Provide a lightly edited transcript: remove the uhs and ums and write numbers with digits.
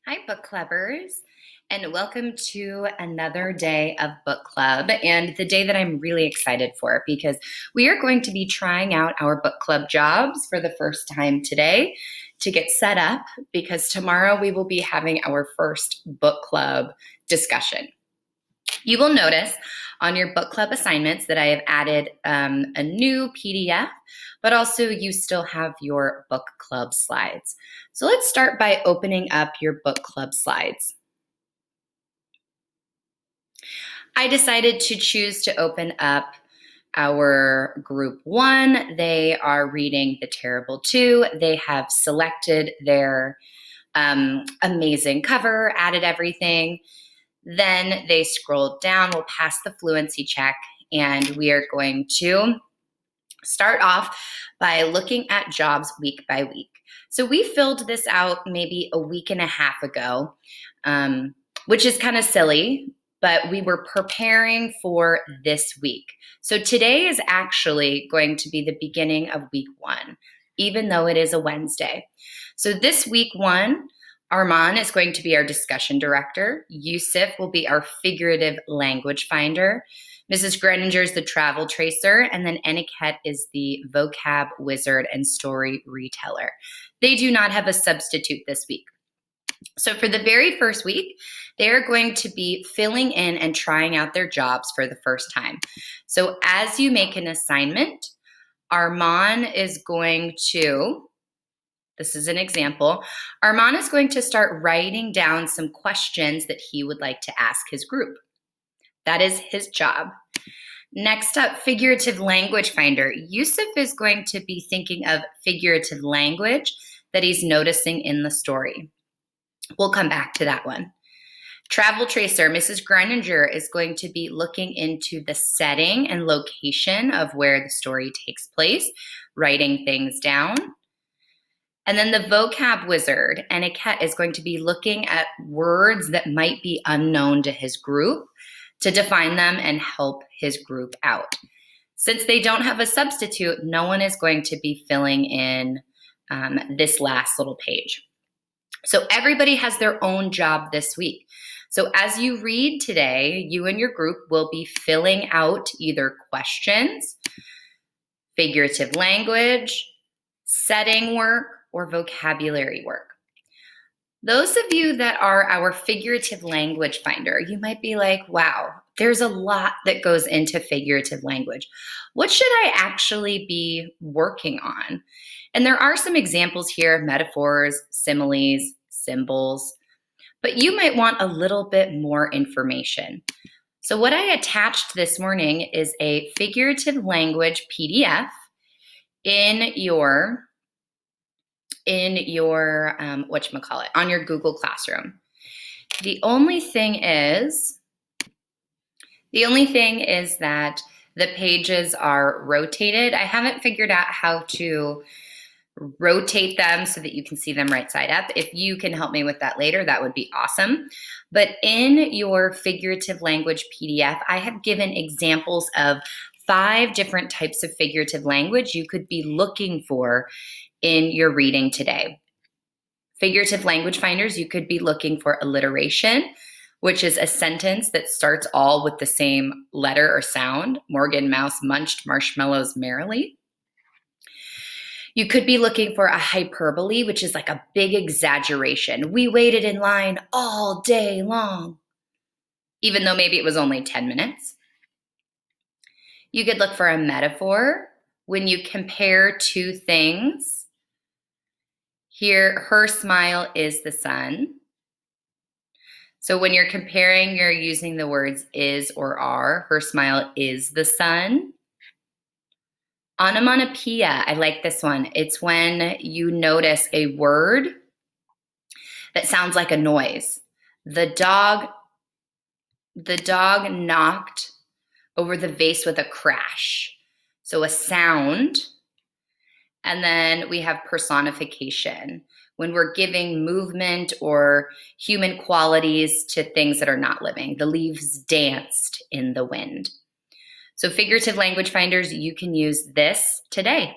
Hi, book clubbers, and welcome to another day of book club, and the day that I'm really excited for because we are going to be trying out our book club jobs for the first time today to get set up because tomorrow we will be having our first book club discussion. You will notice on your book club assignments that I have added a new PDF, but also you still have your book club slides. So let's start by opening up your book club slides. I decided to choose to open up our group 1. They are reading The Terrible Two. They have selected their amazing cover, added everything. Then they scrolled down, we'll pass the fluency check, and we are going to start off by looking at jobs week by week. So we filled this out maybe a week and a half ago, which is kind of silly, but we were preparing for this week. So today is actually going to be the beginning of week 1, even though it is a Wednesday. So this week 1, Arman is going to be our discussion director. Yusuf will be our figurative language finder. Mrs. Greninger is the travel tracer, and then Aniket is the vocab wizard and story reteller. They do not have a substitute this week. So for the very first week, they're going to be filling in and trying out their jobs for the first time. So as you make an assignment, Arman is going to, this is an example, Arman is going to start writing down some questions that he would like to ask his group. That is his job. Next up, figurative language finder. Yusuf is going to be thinking of figurative language that he's noticing in the story. We'll come back to that one. Travel tracer, Mrs. Greninger is going to be looking into the setting and location of where the story takes place, writing things down. And then the vocab wizard, Aniket, is going to be looking at words that might be unknown to his group to define them and help his group out. Since they don't have a substitute, no one is going to be filling in this last little page. So everybody has their own job this week. So as you read today, you and your group will be filling out either questions, figurative language, setting work, or vocabulary work. Those of you that are our figurative language finder, you might be like, wow, there's a lot that goes into figurative language. What should I actually be working on? And there are some examples here, metaphors, similes, symbols, but you might want a little bit more information. So what I attached this morning is a figurative language PDF in your whatchamacallit, on your Google Classroom. The only thing is that the pages are rotated. I haven't figured out how to rotate them so that you can see them right side up. If you can help me with that later, that would be awesome. But in your figurative language PDF, I have given examples of 5 different types of figurative language you could be looking for in your reading today. Figurative language finders, you could be looking for alliteration, which is a sentence that starts all with the same letter or sound. Morgan Mouse munched marshmallows merrily. You could be looking for a hyperbole, which is like a big exaggeration. We waited in line all day long, even though maybe it was only 10 minutes. You could look for a metaphor when you compare two things. Here, her smile is the sun. So when you're comparing, you're using the words is or are. Her smile is the sun. Onomatopoeia, I like this one. It's when you notice a word that sounds like a noise. The dog knocked over the vase with a crash. So a sound. And then we have personification, when we're giving movement or human qualities to things that are not living. The leaves danced in the wind. So figurative language finders, you can use this today.